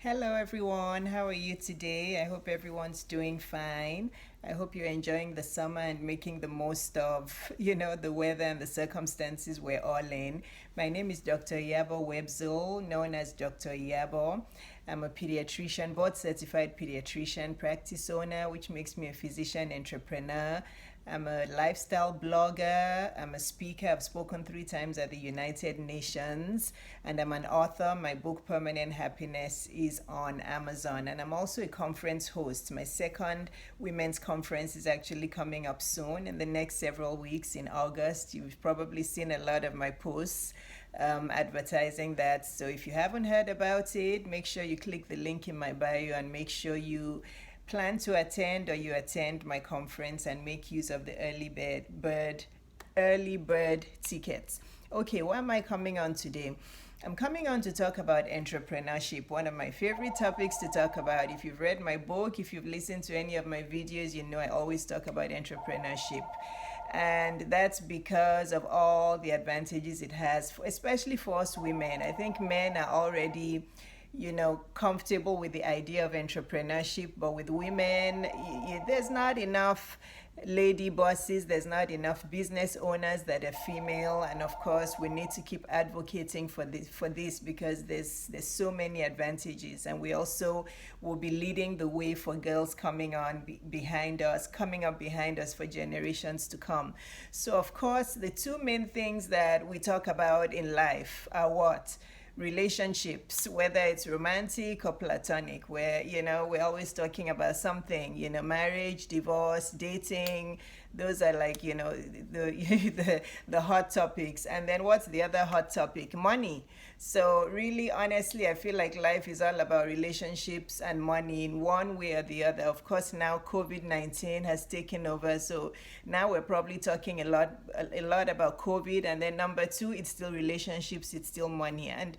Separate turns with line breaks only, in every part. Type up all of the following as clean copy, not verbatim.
Hello, everyone. How are you today? I hope everyone's doing fine. I hope you're enjoying the summer and making the most of, the weather and the circumstances we're all in. My name is Dr. Yabo Webzel, known as Dr. Yabo. I'm a pediatrician, board certified pediatrician, practice owner, which makes me a physician entrepreneur. I'm a lifestyle blogger. I'm a speaker. I've spoken 3 times at the United Nations. And I'm an author. My book, Permanent Happiness, is on Amazon. And I'm also a conference host. My second women's conference is actually coming up soon in the next several weeks in August. You've probably seen a lot of my posts advertising that. So if you haven't heard about it, make sure you click the link in my bio and make sure you plan to attend or you attend my conference and make use of the early bird tickets. Okay, what am I coming on today? I'm coming on to talk about entrepreneurship, one of my favorite topics to talk about. If you've read my book, if you've listened to any of my videos, you know I always talk about entrepreneurship. And that's because of all the advantages it has, especially for us women. I think men are already comfortable with the idea of entrepreneurship, but with women, there's not enough lady bosses, there's not enough business owners that are female, and of course we need to keep advocating for this because there's so many advantages, and we also will be leading the way for girls coming up behind us for generations to come. So of course the two main things that we talk about in life are what? Relationships, whether it's romantic or platonic, where we're always talking about something, marriage, divorce, dating. Those are like the hot topics. And then what's the other hot topic? Money. So really, honestly, I feel like life is all about relationships and money in one way or the other. Of course, now COVID-19 has taken over, so now we're probably talking a lot about COVID. And then number two, it's still relationships, it's still money. And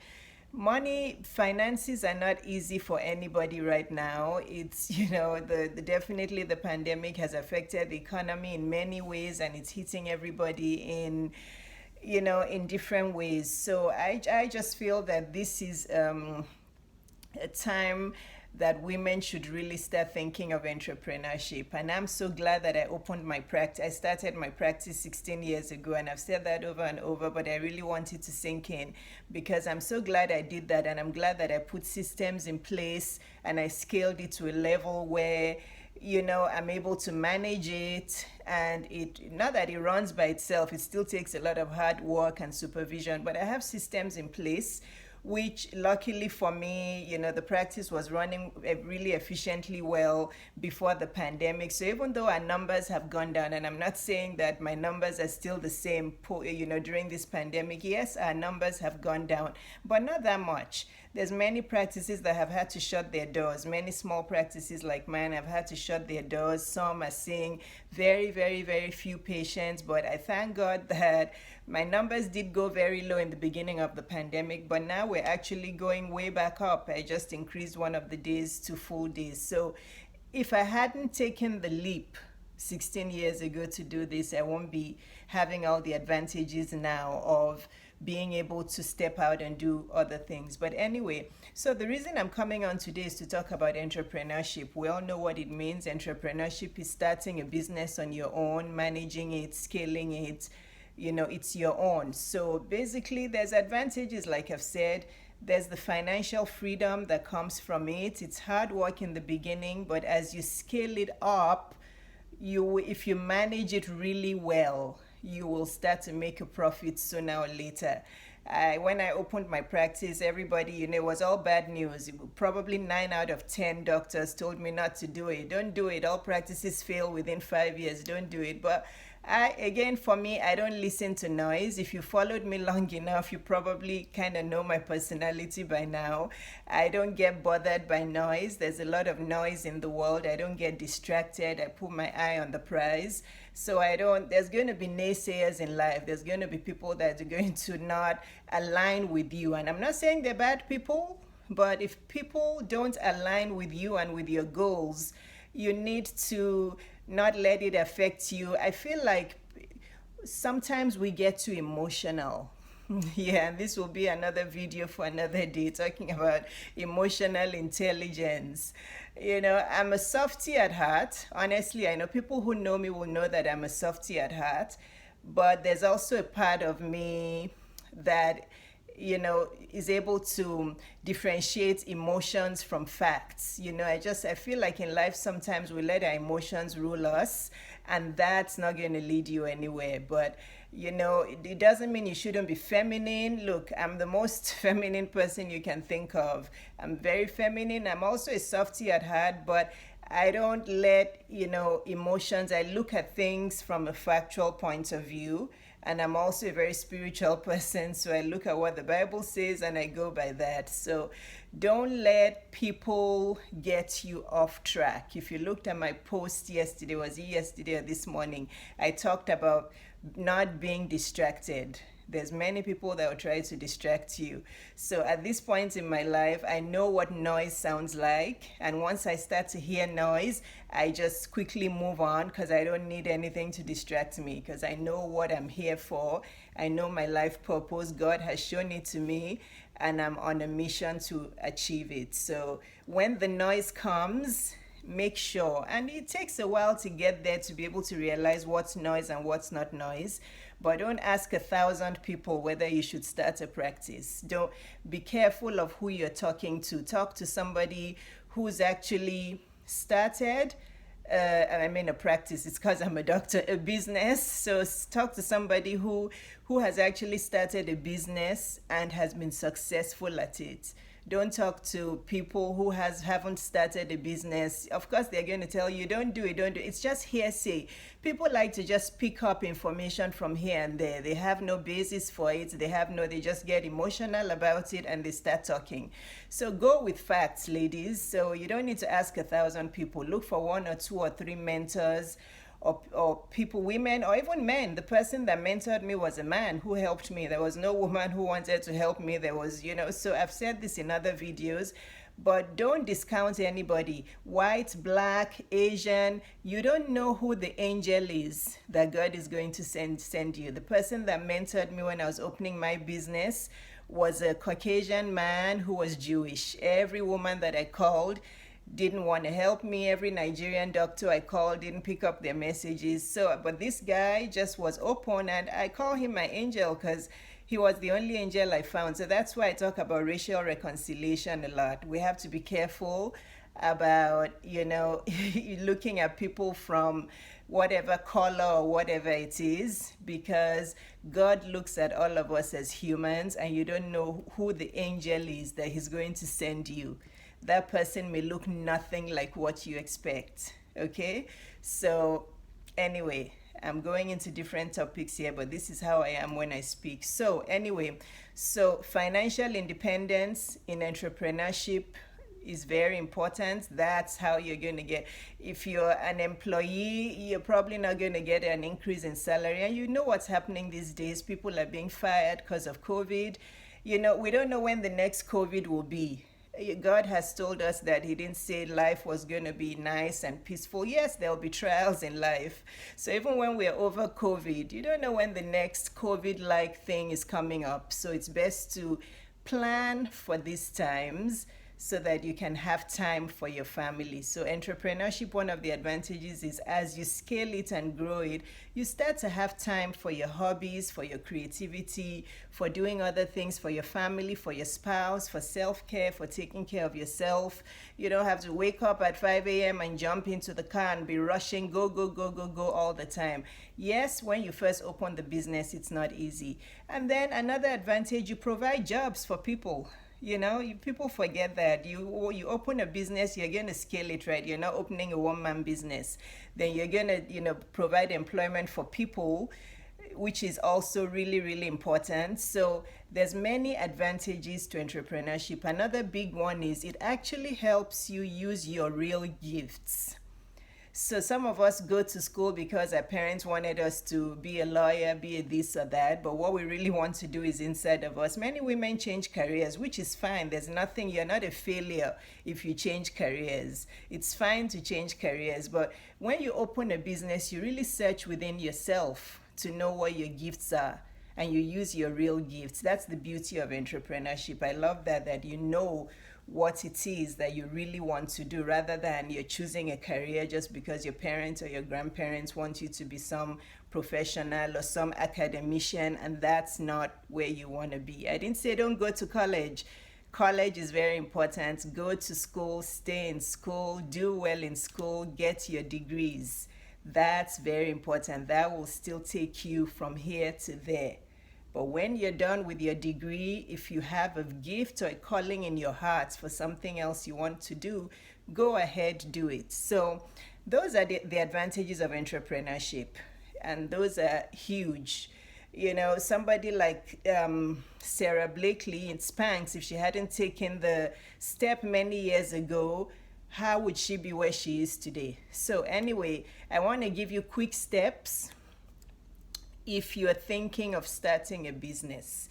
money, finances are not easy for anybody right now. It's definitely the pandemic has affected the economy in many ways, and it's hitting everybody in different ways. So I just feel that this is a time that women should really start thinking of entrepreneurship. And I'm so glad that I started my practice 16 years ago, and I've said that over and over, but I really want it to sink in because I'm so glad I did that, and I'm glad that I put systems in place and I scaled it to a level where I'm able to manage it, and it not that it runs by itself, it still takes a lot of hard work and supervision, but I have systems in place which luckily for me, the practice was running really efficiently well before the pandemic. So even though our numbers have gone down, and I'm not saying that my numbers are still the same, during this pandemic, yes, our numbers have gone down, but not that much. There's many practices that have had to shut their doors. Many small practices like mine have had to shut their doors. Some are seeing very, very, very few patients, but I thank God that my numbers did go very low in the beginning of the pandemic, but now we're actually going way back up. I just increased one of the days to full days. So if I hadn't taken the leap 16 years ago to do this, I won't be having all the advantages now of being able to step out and do other things. But anyway, so the reason I'm coming on today is to talk about entrepreneurship. We all know what it means. Entrepreneurship is starting a business on your own, managing it, scaling it. It's your own. So basically, there's advantages, like I've said. There's the financial freedom that comes from it. It's hard work in the beginning, but as you scale it up, if you manage it really well, you will start to make a profit sooner or later. When I opened my practice, everybody, it was all bad news. Probably 9 out of 10 doctors told me not to do it. Don't do it. All practices fail within 5 years. Don't do it. But for me, I don't listen to noise. If you followed me long enough, you probably kind of know my personality by now. I don't get bothered by noise. There's a lot of noise in the world. I don't get distracted. I put my eye on the prize. So there's going to be naysayers in life. There's going to be people that are going to not align with you. And I'm not saying they're bad people, but if people don't align with you and with your goals, you need to not let it affect you. I feel like sometimes we get too emotional Yeah, and this will be another video for another day talking about emotional intelligence. I'm a softie at heart. Honestly, I know people who know me will know that I'm a softie at heart, but there's also a part of me that is able to differentiate emotions from facts. I feel like in life sometimes we let our emotions rule us, and that's not going to lead you anywhere. But it doesn't mean you shouldn't be feminine. Look, I'm the most feminine person you can think of. I'm very feminine. I'm also a softie at heart, but I don't let emotions. I look at things from a factual point of view, and I'm also a very spiritual person, so I look at what the Bible says and I go by that. So don't let people get you off track. If you looked at my post yesterday, was it yesterday or this morning, I talked about not being distracted. There's many people that will try to distract you. So at this point in my life, I know what noise sounds like. And once I start to hear noise, I just quickly move on because I don't need anything to distract me, because I know what I'm here for. I know my life purpose. God has shown it to me, and I'm on a mission to achieve it. So when the noise comes, make sure, and it takes a while to get there to be able to realize what's noise and what's not noise, but don't ask 1,000 people whether you should start a practice. Don't Be careful of who you're talking to. Talk to somebody who's actually started a practice. It's because I'm a doctor, a business. So talk to somebody who has actually started a business and has been successful at it. Don't talk to people who haven't started a business. Of course, they're going to tell you, don't do it. It's just hearsay. People like to just pick up information from here and there. They have no basis for it. They just get emotional about it and they start talking. So go with facts, ladies. So you don't need to ask 1,000 people. Look for 1 or 2 or 3 mentors, or people, women, or even men. The person that mentored me was a man who helped me. There was no woman who wanted to help me. There was, so I've said this in other videos, but don't discount anybody. White, black, Asian, you don't know who the angel is that God is going to send you. The person that mentored me when I was opening my business was a Caucasian man who was Jewish. Every woman that I called didn't want to help me. Every Nigerian doctor I called didn't pick up their messages. But this guy just was open, and I call him my angel because he was the only angel I found. So that's why I talk about racial reconciliation a lot. We have to be careful about, looking at people from whatever color or whatever it is, because God looks at all of us as humans, and you don't know who the angel is that he's going to send you. That person may look nothing like what you expect. Okay? So anyway, I'm going into different topics here, but this is how I am when I speak. So financial independence in entrepreneurship is very important. That's how you're going to get, if you're an employee, you're probably not going to get an increase in salary. And you know what's happening these days. People are being fired because of COVID. We don't know when the next COVID will be. God has told us that he didn't say life was going to be nice and peaceful. Yes, there'll be trials in life. So even when we're over COVID, you don't know when the next COVID-like thing is coming up. So it's best to plan for these times so that you can have time for your family. So entrepreneurship, one of the advantages is as you scale it and grow it, you start to have time for your hobbies, for your creativity, for doing other things for your family, for your spouse, for self-care, for taking care of yourself. You don't have to wake up at 5 a.m. and jump into the car and be rushing, go all the time. Yes, when you first open the business, it's not easy. And then another advantage, you provide jobs for people. People forget that you open a business, you're going to scale it, right? You're not opening a one-man business. Then you're going to, provide employment for people, which is also really, really important. So there's many advantages to entrepreneurship. Another big one is it actually helps you use your real gifts. So some of us go to school because our parents wanted us to be a lawyer, be a this or that, but what we really want to do is inside of us. Many women change careers, which is fine. There's nothing, you're not a failure if you change careers. It's fine to change careers, but when you open a business, you really search within yourself to know what your gifts are. and you use your real gifts. That's the beauty of entrepreneurship. I love that you know what it is that you really want to do, rather than you're choosing a career just because your parents or your grandparents want you to be some professional or some academician, and that's not where you want to be. I didn't say don't go to college. College is very important. Go to school, stay in school, do well in school, get your degrees. That's very important. That will still take you from here to there. But when you're done with your degree, if you have a gift or a calling in your heart for something else you want to do, go ahead, do it. So those are the advantages of entrepreneurship. And those are huge. You know, somebody like Sarah Blakely in Spanx, if she hadn't taken the step many years ago, how would she be where she is today? So anyway, I want to give you quick steps if you're thinking of starting a business.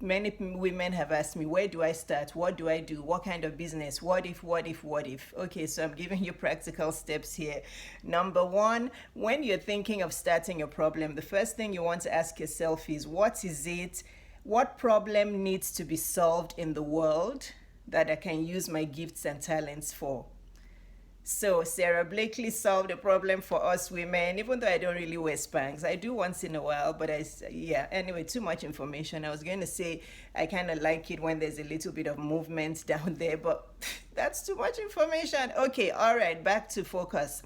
Many women have asked me, where do I start? What do I do? What kind of business? What if? Okay, so I'm giving you practical steps here. Number one, when you're thinking of starting a problem, the first thing you want to ask yourself is, what is it? What problem needs to be solved in the world that I can use my gifts and talents for? So Sarah Blakely solved a problem for us women, even though I don't really wear Spanx. I do once in a while, but anyway, too much information. I was going to say I kind of like it when there's a little bit of movement down there, but that's too much information. Okay, all right, back to focus.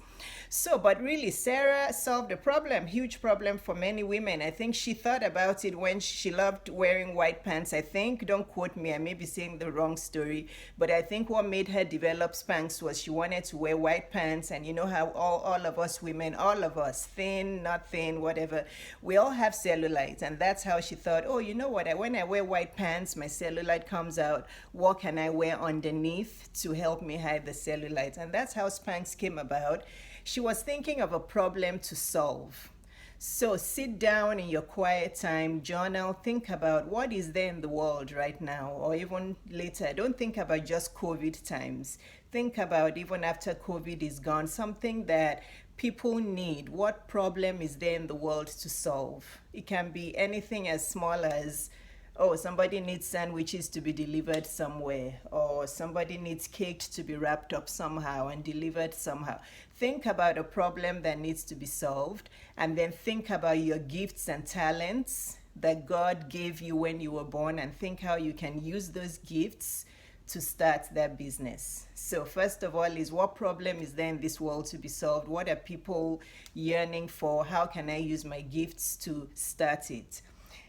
So, but really, Sarah solved a problem, huge problem for many women. I think she thought about it when she loved wearing white pants. I think, don't quote me, I may be saying the wrong story, but I think what made her develop Spanx was she wanted to wear white pants. And you know how all of us women, all of us, thin, not thin, whatever, we all have cellulite. And that's how she thought, oh, you know what, when I wear white pants, my cellulite comes out. What can I wear underneath to help me hide the cellulite? And that's how Spanx came about. She was thinking of a problem to solve. So sit down in your quiet time, journal, think about what is there in the world right now, or even later. Don't think about just COVID times. Think about even after COVID is gone, something that people need. What problem is there in the world to solve? It can be anything as small as, oh, somebody needs sandwiches to be delivered somewhere, or somebody needs cake to be wrapped up somehow and delivered somehow. Think about a problem that needs to be solved, and then think about your gifts and talents that God gave you when you were born, and think how you can use those gifts to start that business. So first of all is, what problem is there in this world to be solved? What are people yearning for? How can I use my gifts to start it?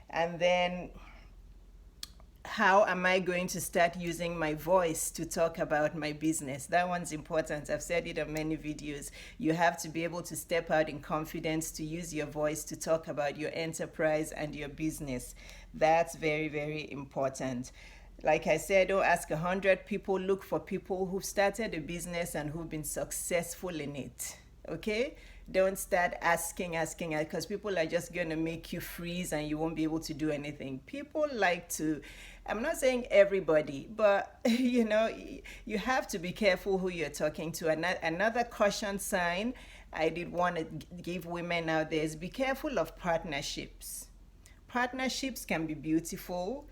And then, how am I going to start using my voice to talk about my business? That one's important. I've said it on many videos. You have to be able to step out in confidence to use your voice to talk about your enterprise and your business. That's very, very important. Like I said, don't ask 100 people. Look for people who've started a business and who've been successful in it. Okay? Don't start asking, because people are just going to make you freeze and you won't be able to do anything. People like to, I'm not saying everybody, but you know, you have to be careful who you're talking to. Another caution sign I did want to give women out there is, be careful of partnerships. Partnerships can be beautiful,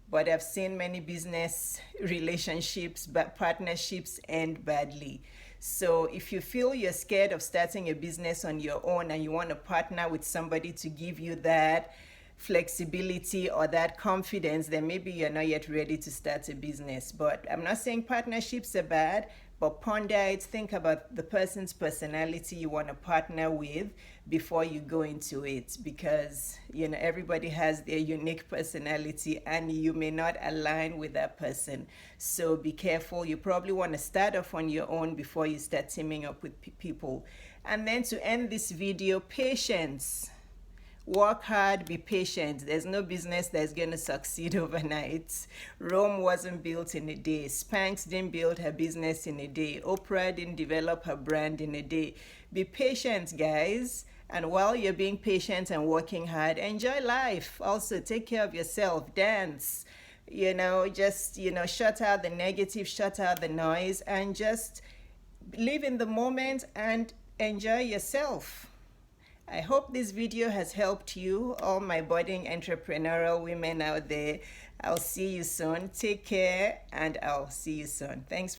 but I've seen many business relationships, but partnerships end badly. So if you feel you're scared of starting a business on your own and you want to partner with somebody to give you that flexibility or that confidence, then maybe you're not yet ready to start a business. But I'm not saying partnerships are bad, but ponder it. Think about the person's personality you want to partner with before you go into it, because you know everybody has their unique personality and you may not align with that person. So be careful. You probably want to start off on your own before you start teaming up with people. And then to end this video, patience. Work hard, be patient. There's no business that's going to succeed overnight. Rome wasn't built in a day. Spanx didn't build her business in a day. Oprah didn't develop her brand in a day. Be patient, guys. And while you're being patient and working hard, enjoy life. Also, take care of yourself. Dance. Just shut out the negative, shut out the noise, and just live in the moment and enjoy yourself. I hope this video has helped you, all my budding entrepreneurial women out there. I'll see you soon. Take care, and I'll see you soon. Thanks.